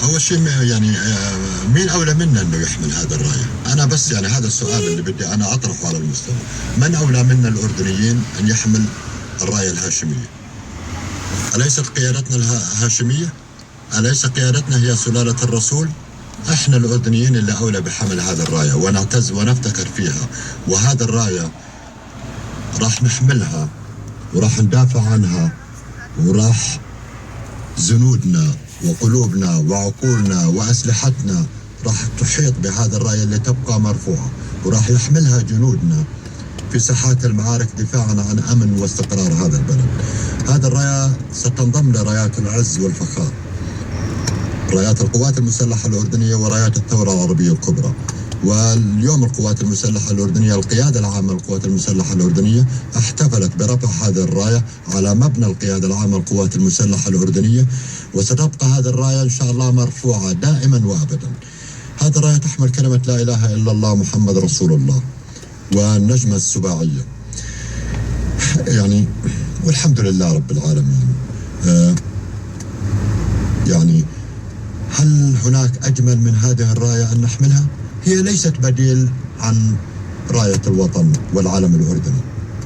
أول شيء يعني مين أولى منا أنه يحمل هذا الراية؟ أنا بس يعني هذا السؤال اللي بدي أنا أطرحه على المستوى. من أولى منا الأردنيين أن يحمل الراية الهاشمية؟ أليست قيادتنا الهاشمية؟ أليس قيادتنا هي سلالة الرسول؟ احنا الأردنيين اللي أولى بحمل هذا الراية ونعتز ونفتخر فيها، وهذا الراية راح نحملها وراح ندافع عنها، وراح جنودنا وقلوبنا وعقولنا وأسلحتنا راح تحيط بهذا الراية اللي تبقى مرفوعة، وراح يحملها جنودنا في ساحات المعارك دفاعا عن أمن واستقرار هذا البلد. هذا الراية ستنضم لرايات العز والفخار، رايات القوات المسلحة الأردنية ورايات الثورة العربية الكبرى. واليوم القوات المسلحة الأردنية، القيادة العامة للقوات المسلحة الأردنية احتفلت برفع هذه الراية على مبنى القيادة العامة للقوات المسلحة الأردنية، وستبقى هذه الراية إن شاء الله مرفوعة دائما وأبدا. هذه الراية تحمل كلمة لا إله إلا الله محمد رسول الله والنجمة السباعية، يعني والحمد لله رب العالمين. يعني هل هناك أجمل من هذه الراية أن نحملها؟ هي ليست بديل عن راية الوطن والعلم الأردني،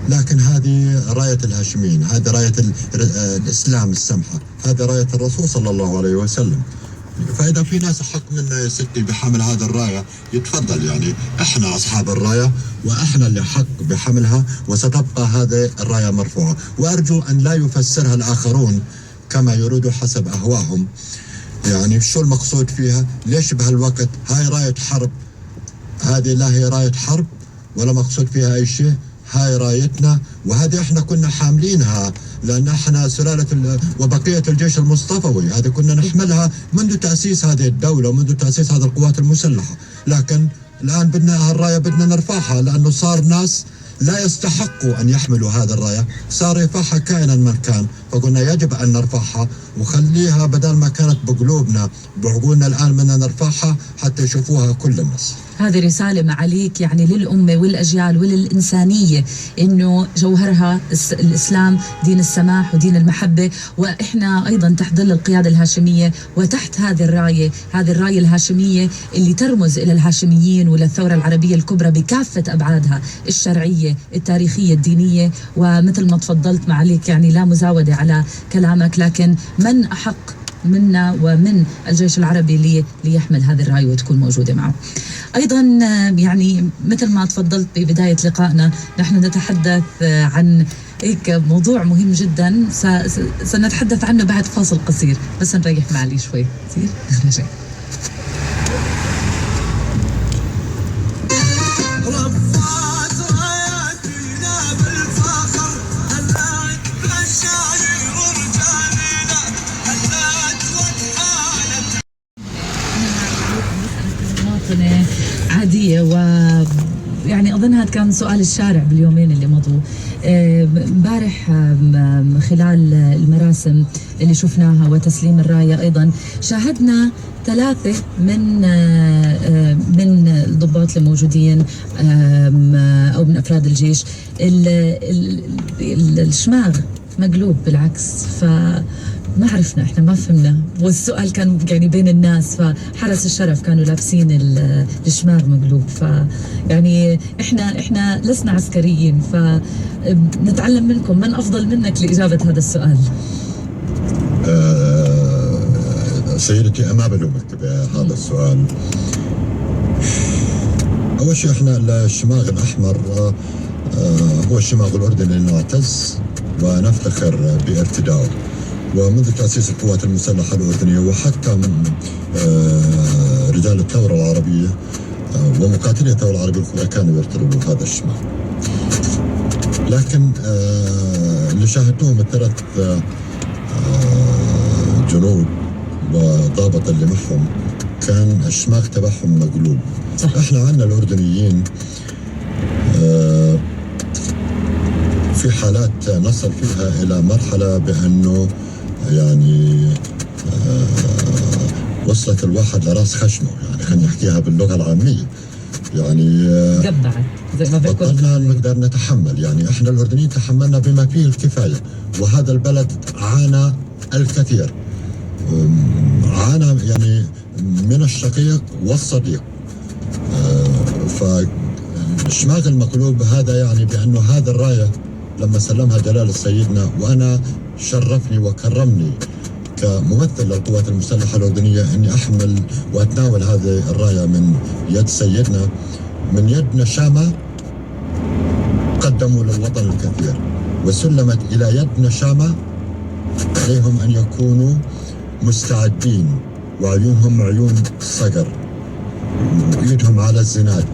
لكن هذه راية الهاشميين، هذه راية الإسلام السمحة، هذه راية الرسول صلى الله عليه وسلم. فإذا في ناس حق منا يا ستي بحمل هذا الراية يتفضل، يعني إحنا أصحاب الراية وإحنا اللي حق بحملها، وستبقى هذه الراية مرفوعة. وأرجو أن لا يفسرها الآخرون كما يريدوا حسب أهواهم. يعني شو المقصود فيها؟ ليش بهالوقت هاي راية حرب؟ هذه لا هي راية حرب ولا مقصود فيها أي شيء، هاي رايتنا، وهذه احنا كنا حاملينها لأن احنا سلالة وبقية الجيش المصطفوي، هذه كنا نحملها منذ تأسيس هذه الدولة ومنذ تأسيس هذه القوات المسلحة. لكن الآن بدنا هالراية بدنا نرفعها، لأنه صار ناس لا يستحقوا أن يحملوا هذا الراية، صار يرفعها كائنا من كان، فقلنا يجب أن نرفعها وخليها بدل ما كانت بقلوبنا بعقولنا، الآن بدنا نرفعها حتى يشوفوها كل الناس. هذه رسالة معاليك يعني للأمة والأجيال وللإنسانية، إنه جوهرها الإسلام، دين السماح ودين المحبة، وإحنا أيضا تحت ظل القيادة الهاشمية وتحت هذه الراية الهاشمية اللي ترمز إلى الهاشميين وللثورة العربية الكبرى بكافة أبعادها الشرعية التاريخية الدينية. ومثل ما تفضلت معاليك يعني لا مزاودة على كلامك، لكن من أحق منا ومن الجيش العربي ليحمل هذه الراية وتكون موجودة معه. أيضا يعني مثل ما تفضلت ببداية لقائنا، نحن نتحدث عن هيك موضوع مهم جدا سنتحدث عنه بعد فاصل قصير، بس نريح معالي شوي كثير. نرجع. عادية، ويعني أظنها كان سؤال الشارع باليومين اللي مضوا. امبارح خلال المراسم اللي شفناها وتسليم الراية أيضا شاهدنا 3 من الضباط الموجودين أو من أفراد الجيش الشماغ مقلوب بالعكس، ما عرفنا، احنا ما فهمنا، والسؤال كان يعني بين الناس، فحرس الشرف كانوا لابسين الشماغ مقلوب. يعني احنا لسنا عسكريين، فنتعلم منكم، من افضل منك لاجابه هذا السؤال؟ سيدتي ما بلومك بهذا السؤال. اول شيء احنا الشماغ الاحمر هو الشماغ الاردني اللي نعتز ونفتخر بارتدائه، ومنذ تأسيس القوات المسلحة الأردنية وحتى من رجال الثورة العربية ومقاتلي الثورة العربية الكبرى كانوا يرتدوا هذا الشماغ. لكن اللي شاهدتوهم ال3 جنود وضابط اللي معهم كان الشماغ تبعهم مقلوب. احنا عندنا الأردنيين في حالات نصل فيها إلى مرحلة بأنه يعني وصلت الواحد لراس خشمه، يعني خلينا نحكيها باللغة العامية، يعني قبعت زي ما بيقول، بطلنا نقدر نتحمل. يعني احنا الأردنيين تحملنا بما فيه الكفاية، وهذا البلد عانى الكثير، عانى أنا يعني من الشقيق والصديق. فشماغ المقلوب هذا يعني بأنه هذا الراية لما سلمها جلالة سيدنا، وأنا شرفني وكرمني كممثل للقوات المسلحة الأردنية أني أحمل وأتناول هذه الراية من يد سيدنا، من يد نشامة قدموا للوطن الكثير، وسلمت إلى يد نشامة. عليهم أن يكونوا مستعدين وعيونهم عيون صقر وإيدهم على الزناد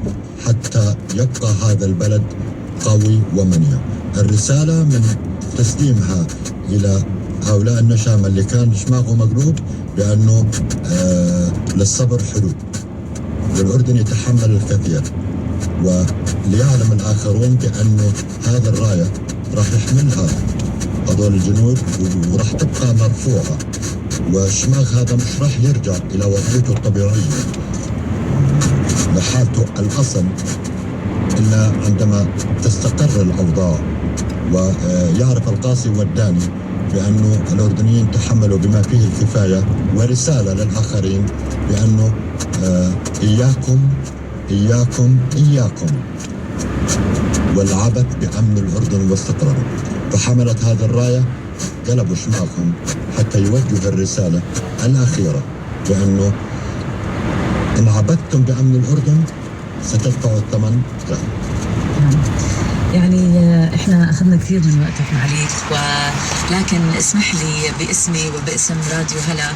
حتى يبقى هذا البلد قوي ومنيع. الرسالة من تسليمها إلى هؤلاء النشامة اللي كان شماغه مقلوب بأنه للصبر حدود، والأردن يتحمل الكثير، وليعلم الآخرون بأنه هذا الراية راح يحملها هذول الجنود وراح تبقى مرفوعة، والشماغ هذا مش راح يرجع إلى وضعيته الطبيعية لحالته الأصل إلا عندما تستقر الأوضاع، ويعرف القاصي والداني بأنه الأردنيين تحملوا بما فيه الكفاية. ورسالة للآخرين بأنه إياكم إياكم إياكم والعبث بأمن الأردن واستقراره. فحملت هذه الراية قلبوا شماغهم حتى يوجهوا الرسالة الأخيرة بأنه إن عبثتم بأمن الأردن ستدفعوا الثمن غالي. يعني احنا اخذنا كثير من وقتك معاليك، ولكن اسمح لي باسمي وباسم راديو هلا